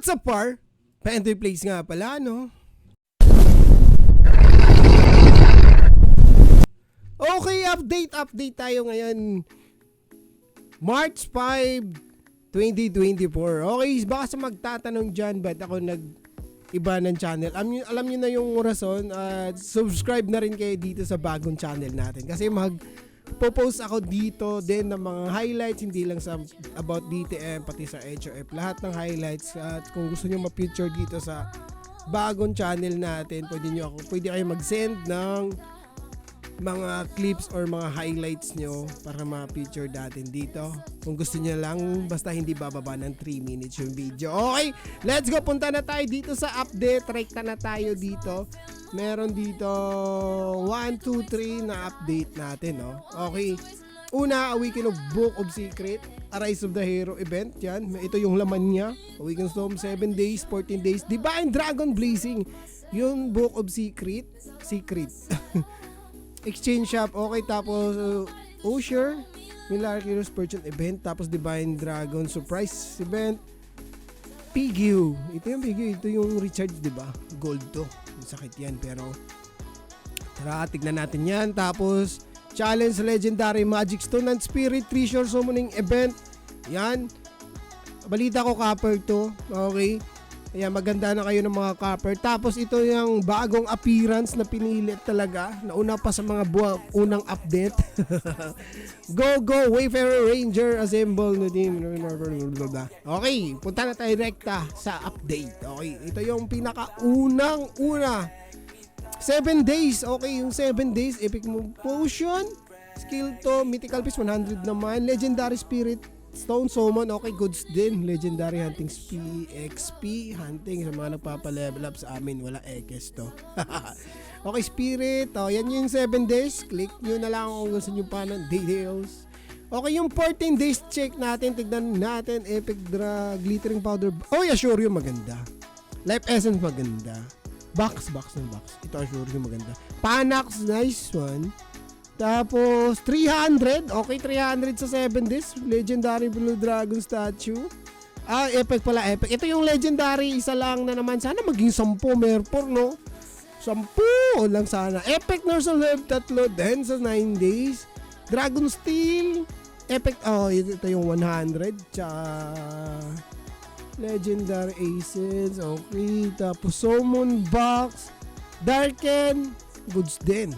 What's up, par? Pa-entry place nga pala, no? Okay, update tayo ngayon. March 5, 2024. Okay, baka sa magtatanong dyan, ba't ako iba ng channel? Alam nyo na yung rason. Subscribe na rin kayo dito sa bagong channel natin. Kasi post ako dito din ng mga highlights, hindi lang sa about DTM, pati sa HOF, lahat ng highlights. At kung gusto nyo ma-feature dito sa bagong channel natin, pwede kayo mag-send ng mga clips or mga highlights nyo para ma-feature natin dito. Kung gusto nyo lang, basta hindi bababa ng 3 minutes yung video. Okay, let's go. Punta na tayo dito sa update. Rekta na tayo dito. Meron dito 1, 2, 3 na update natin, no? Okay. Una, Awaken of Book of Secret, Arise of the Hero event. Yan. Ito yung laman niya. Awaken Storm, 7 days, 14 days. Divine Dragon Blazing. Yung Book of Secret. Exchange Shop. Okay. Tapos, Osher, Millar Heroes Purchase event. Tapos, Divine Dragon Surprise event. Piggy. Ito yung Piggy. Ito yung Richard, diba? Gold to. Sakit yan, pero tara, tignan natin yan. Tapos Challenge Legendary Magic Stone and Spirit Treasure Summoning Event. Yan, balita ko copper to. Okay, kaya maganda na kayo ng mga copper. Tapos ito yung bagong appearance na pinili talaga, nauna pa sa mga unang update. Go Wayfarer Ranger Assemble na din. Okay, punta na tayo direkta sa update. Okay, ito yung pinakaunang-una. 7 days. Okay, yung 7 days Epic Move Potion, Skill to Mythical Piece 100 naman. Legendary Spirit Stone Summon. Okay, goods din. Legendary Hunting XP Hunting sa mga nagpapa-level up. Sa amin wala ekes to. Okay, Spirit. Yan yung 7 days. Click nyo na lang kung gusto nyo pa ng details. Okay, yung 14 days check natin. Tignan natin. Epic Glittering Powder. Oh, Assurium maganda. Life Essence maganda. Box. Ito Assurium maganda. Panax, nice one. Tapos 300. Okay, 300 sa 7 days. Legendary Blue Dragon Statue. Epic pala, epic. Ito yung legendary, isa lang na naman. Sana maging 10 Merpor, no? 10 lang sana. Epic Nurse Herb 3 din sa 9 days. Dragon Steel. Epic, ito yung 100. Tsaka Legendary Aces. Okay. Tapos Summon Box. Darken. Goods din.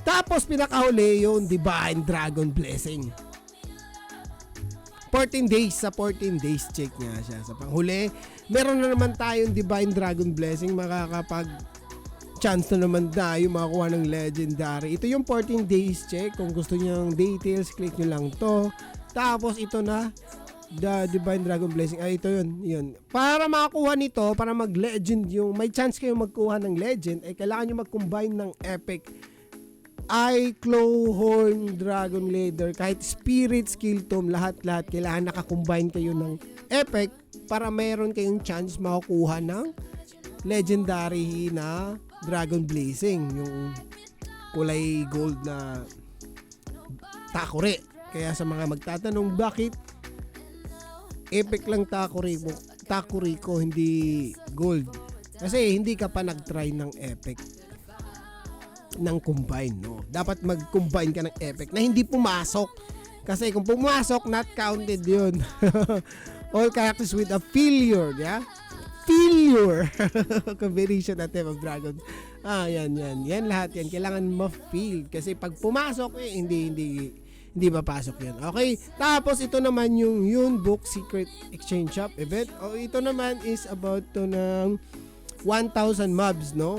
Tapos pinakahuli yung Divine Dragon Blessing. 14 days. Sa 14 days check niya siya. Sa panghuli, meron na naman tayong Divine Dragon Blessing. Makakapag chance na naman tayo makakuha ng legendary. Ito yung 14 days check. Kung gusto niyo ng details, click nyo lang to. Tapos ito na, the Divine Dragon Blessing. Ito yun. Para makakuha nito, para mag-legend yung, may chance kayo magkuha ng legend, kailangan nyo mag-combine ng epic Claw Horn Dragon Leader, kahit Spirit Skill Tome, lahat kailangan nakakombine kayo ng epic para meron kayong chance makukuha ng legendary na Dragon Blazing, yung kulay gold na Takore. Kaya sa mga magtatanong bakit epic lang Takore ko hindi gold, kasi hindi ka pa nag-try ng epic ng combine, no? Dapat mag-combine ka ng epic na hindi pumasok, kasi kung pumasok, not counted yun. All characters with a failure, yeah? Failure. Combination at type of dragon. Yan lahat yan. Kailangan ma-fail. Kasi pag pumasok, hindi mapasok yan. Okay? Tapos ito naman yung Book Secret Exchange Shop event. Ito naman is about to ng 1,000 mobs, no?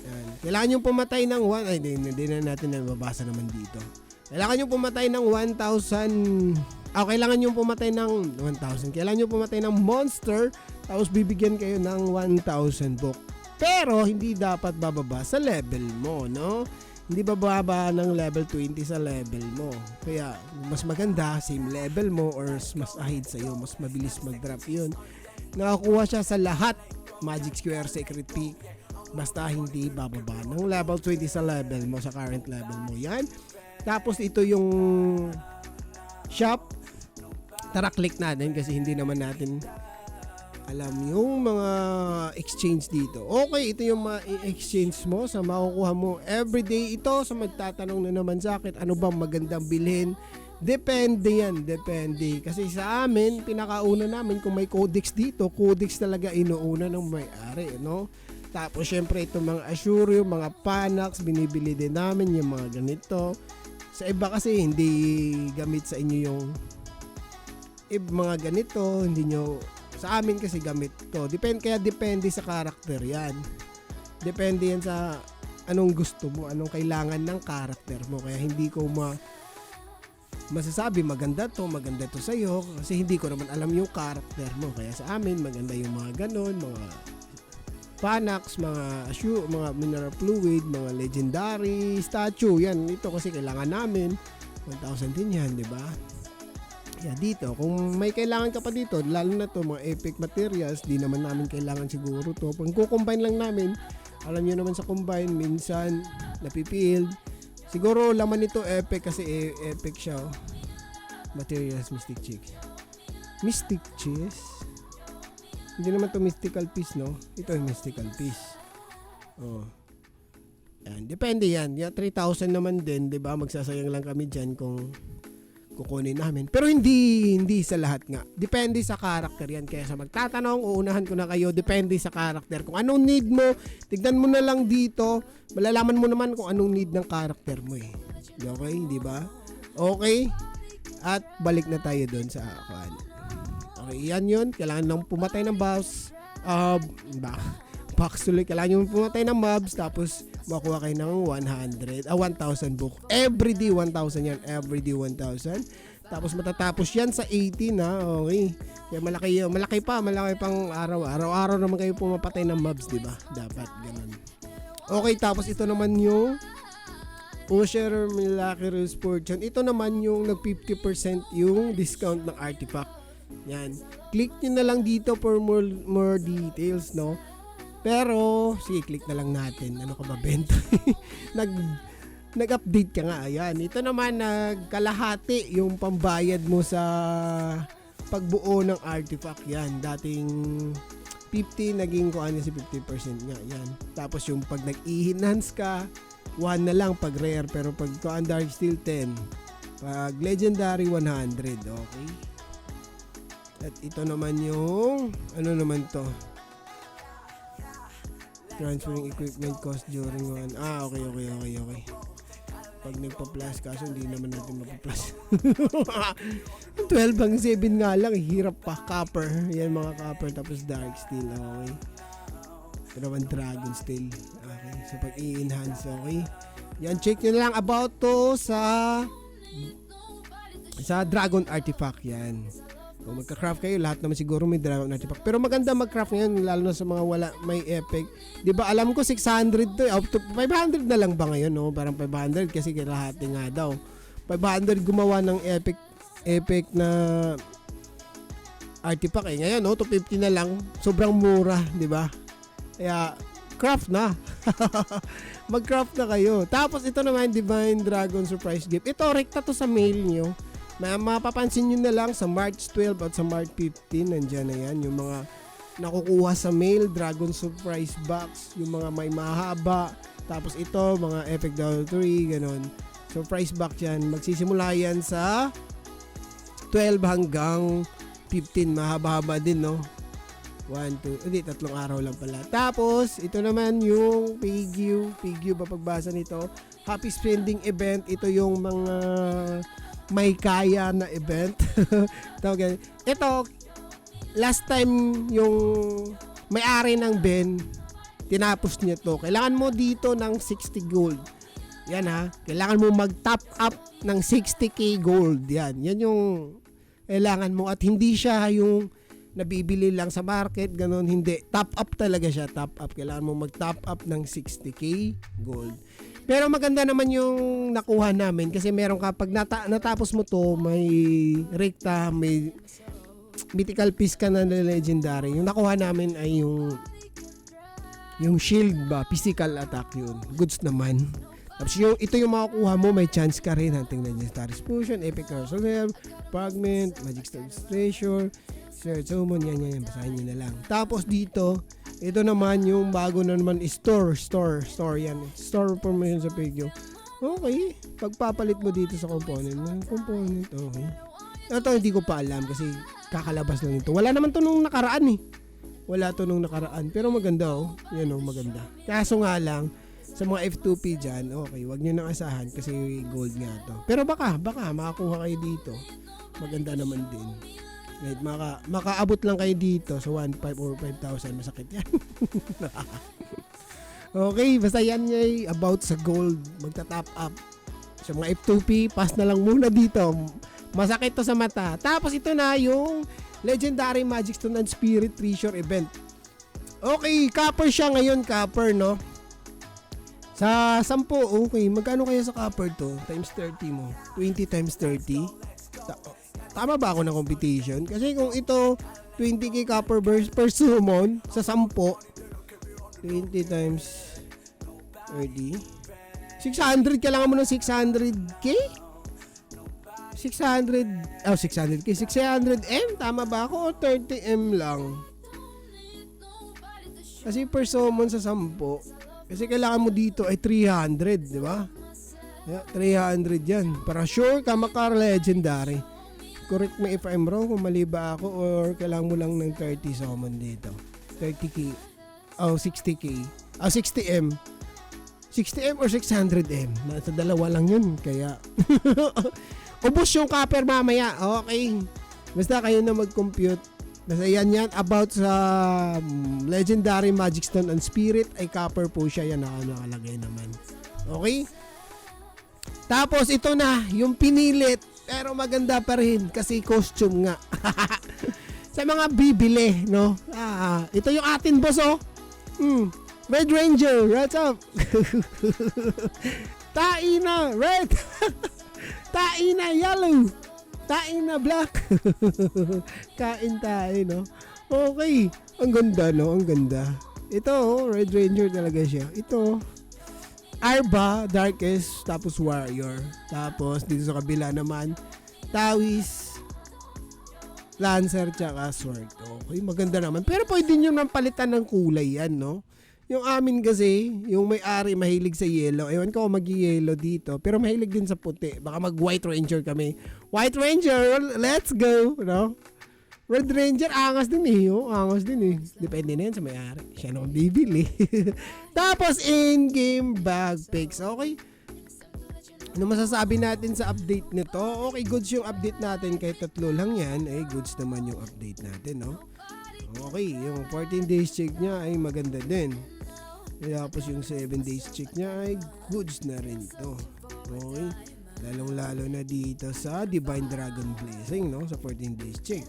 Yan. Kailangan yung pumatay ng hindi na natin nababasa naman dito. Kailangan yung pumatay ng 1,000. Kailangan yung pumatay ng 1,000. Kailangan yung pumatay ng monster, tapos bibigyan kayo ng 1,000 book. Pero hindi dapat bababa sa level mo, no? Hindi bababa ng level 20 sa level mo. Kaya mas maganda same level mo or mas ahead sa iyo, mas mabilis mag-drop 'yun. Nakakuha siya sa lahat Magic Square Secret Peak. Basta hindi bababa ng level 20 sa level mo, sa current level mo. Yan. Tapos ito yung shop. Tara, click natin kasi hindi naman natin alam yung mga exchange dito. Okay, ito yung ma-exchange mo sa makukuha mo everyday. Ito sa magtatanong na naman sa akin, ano bang magandang bilhin? Depende yan, depende. Kasi sa amin, pinakauna namin kung may codex dito, codex talaga inuuna ng may-ari, no? Tapos syempre itong mga Assure, yung mga Panax, binibili din namin yung mga ganito. Sa iba kasi hindi gamit sa inyo yung mga ganito, hindi nyo. Sa amin kasi gamit to. Kaya depende sa karakter yan. Depende yan sa anong gusto mo, anong kailangan ng karakter mo. Kaya hindi ko masasabi maganda to sa'yo kasi hindi ko naman alam yung karakter mo. Kaya sa amin maganda yung mga ganon, mga Panax, mga Assure, mga mineral fluid, mga legendary statue. Yan, ito kasi kailangan namin. 1,000 din yan, di ba? Yeah, dito, kung may kailangan ka pa dito, lalo na to mga epic materials, di naman namin kailangan siguro to. Pag kukombine lang namin, alam nyo naman sa combine, minsan napipild. Siguro laman nito epic kasi epic siya. Oh. Materials, Mystic Cheese. Mystic Cheese? Hindi naman to mystical piece, no? Ito yung mystical piece. Oh. Yan, depende yan. 3,000 naman din, di ba? Magsasayang lang kami dyan kung kukunin namin. Pero hindi sa lahat nga. Depende sa karakter yan. Kaya sa magtatanong, uunahan ko na kayo, depende sa karakter. Kung anong need mo, tignan mo na lang dito. Malalaman mo naman kung anong need ng karakter mo eh. Okay, di ba? Okay. At balik na tayo doon sa okay, yan yun. Kailangan lang pumatay ng boss. Box tuloy. Kailangan yung pumatay ng mobs. Tapos makuha kayo ng 1,000 book. Everyday 1,000 yan. Everyday 1,000. Tapos matatapos yan sa 18 na. Okay. Kaya malaki pang araw-araw naman kayo pumapatay ng mobs, di ba? Dapat ganun. Okay, tapos ito naman yung Usher Miraculous Fortune. Ito naman yung nag 50% yung discount ng artifact. Yan. Click nyo na lang dito for more details, no? Pero, sige, click na lang natin. Ano ka ba, Bento? Nag-update ka nga. Ayan. Ito naman, nagkalahati yung pambayad mo sa pagbuo ng artifact. Yan. Dating 50, naging kung ano si 50% nga. Yan. Tapos yung pag nag-enhance ka, 1 na lang pag rare. Pero pag Dark Steel, 10. Pag legendary, 100. Okay. At ito naman yung, ano naman to? Transferring equipment cost during one. Okay. Pag nagpa-plus, kaso hindi naman natin mapa-plus. 12 hanggang 7 nga lang, hirap pa. Copper. Yan mga copper, tapos dark steel. Okay. Ito naman dragon steel. Okay. So pag i-enhance, okay. Yan, check nyo lang about to sa dragon artifact. Yan. Kung magka-craft kayo, lahat naman siguro may dragon artifact. Pero maganda mag-craft ngayon, lalo na sa mga wala may epic. Di ba alam ko 600 to, up to 500 na lang ba ngayon, no? Parang 500 kasi kalahati nga daw. 500 gumawa ng epic na artifact eh. Ngayon, no, 250 na lang, sobrang mura, di ba? Kaya craft na. Mag-craft na kayo. Tapos ito naman, Divine Dragon Surprise Gift. Ito, rekta to sa mail nyo. Mapapansin nyo na lang sa March 12 at sa March 15, nandyan na yan, yung mga nakukuha sa mail, Dragon Surprise Box, yung mga may mahaba, tapos ito, mga Epic Dollar 3, ganun. Surprise box yan, magsisimula yan sa 12 hanggang 15, mahaba-haba din, no? 3 araw lang pala. Tapos, ito naman yung Piggy ba pagbasa nito? Happy Spending Event, ito yung mga may kaya na event. Ito, last time yung may-ari ng Ben, tinapos niya to. Kailangan mo dito ng 60 gold. Yan ha. Kailangan mo mag-top up ng 60k gold. Yan yung kailangan mo. At hindi siya yung nabibili lang sa market, ganun. Hindi. Top up talaga siya. Top up. Kailangan mo mag-top up ng 60k gold. Pero maganda naman yung nakuha namin kasi meron kapag natapos mo to, may rekta, may mythical piece ka na legendary. Yung nakuha namin ay yung shield ba, physical attack yun. Goods naman. Tapos ito yung makukuha mo, may chance ka rin. Hunting Legendary Fusion, Epic Reserve, Fragment, Magic Storage Treasure, Sir Summon, yan. Basahin nyo na lang. Tapos dito, ito naman yung bago na naman is store yan. Store information sa Pigio. Okay. Pagpapalit mo dito sa component. Okay. Ito hindi ko pa alam kasi kakalabas lang ito. Wala naman to nung nakaraan eh. Wala to nung nakaraan. Pero maganda oh. Yan oh, maganda. Kaso nga lang, sa mga F2P dyan, okay, wag nyo nang asahan kasi gold nga to. Pero baka makakuha kayo dito. Maganda naman din. Right, makaabot lang kayo dito sa 1.5 or 5,000. Masakit yan. Okay, basta yan ay about sa gold. Magta-top up. Sa mga F2P, pass na lang muna dito. Masakit to sa mata. Tapos ito na yung Legendary Magic Stone and Spirit Treasure Event. Okay, copper siya ngayon, copper, no? Sa 10, okay. Magkano kaya sa copper to? Times 30 mo. 20 times 30. Tama ba ako ng competition? Kasi kung ito, 20k copper per summon, sa 10, 20 times 30. 600, kailangan mo ng 600k? 600k, 600m? Tama ba ako o 30m lang? Kasi per summon sa 10. Kasi kailangan mo dito ay 300, di ba? 300 yan. Para sure ka maka-legendary. Correct me if I'm wrong kung mali ba ako or kailangan mo lang ng 30 summon dito. 30k. 60k. 60m. 60m or 600m. Nasa dalawa lang yun. Kaya ubos yung copper mamaya. Okay. Basta kayo na mag-compute. Basta yan. About sa Legendary Magic Stone and Spirit ay copper po siya. Yan nakalagay naman. Okay. Tapos ito na. Yung pinilit. Pero maganda pa rin. Kasi costume nga. Sa mga bibili. No? Ito yung atin boss oh. Red Ranger. What's up? Taina red. Taina yellow. Taina black. Kain tayo, no? Okay. Ang ganda, no? Ang ganda. Ito, oh, Red Ranger talaga siya. Ito, Arba, Darkest, tapos Warrior. Tapos, dito sa kabila naman, Tawis, Lancer, tsaka Sword. Okay, maganda naman. Pero pwede nyo nang palitan ng kulay yan, no? Yung amin kasi, yung may-ari mahilig sa yellow. Ewan ko mag-yellow dito. Pero mahilig din sa puti. Baka mag-White Ranger kami. White Ranger, let's go. No? Red Ranger, angas din eh. Oh, angas din eh. Depende na yan sa may-ari. Siya naman bibili. Tapos, in-game bag picks. Okay. Ano masasabi natin sa update nito? Okay, goods yung update natin. Kahit 3 lang yan, eh, goods naman yung update natin, no? Okay, yung 14 days check niya ay maganda din. Tapos yung 7 days check niya ay goods na rin to. Okay, lalong-lalo na dito sa Divine Dragon Blessing, no? Sa 14 days check.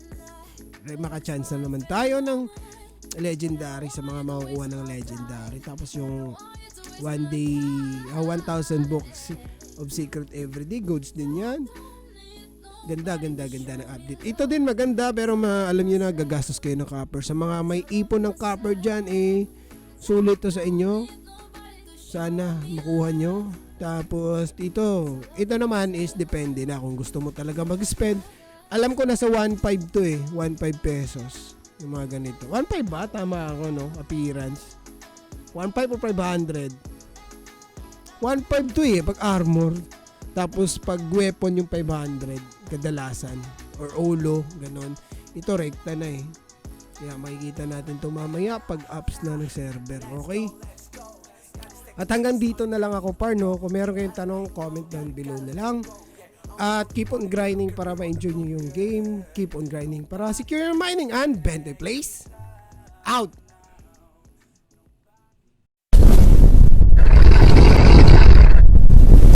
Maka-chance na naman tayo ng legendary sa mga makukuha ng legendary. Tapos yung 1 day, 1,000 books of secret everyday goods din yan. Ganda ng update. Ito din maganda pero alam nyo na gagastos kayo ng copper. Sa mga may ipon ng copper dyan, eh, sulit to sa inyo. Sana makuha nyo. Tapos ito naman is depende na kung gusto mo talaga mag-spend. Alam ko nasa 1.5 to eh. 1.5 pesos. Yung mga ganito. 1.5 ba? Tama ako, no? Appearance. 1.5 o 500. 1.5 to eh. Pag armor. Tapos pag weapon yung 500 kadalasan or olo ganon. Ito rekta na eh. Kaya makikita natin ito mamaya pag apps na ng server. Okay? At hanggang dito na lang ako par, no? Kung meron kayong tanong, comment down below na lang. At keep on grinding para ma-enjoy nyo yung game. Keep on grinding para secure your mining and Bente Place out!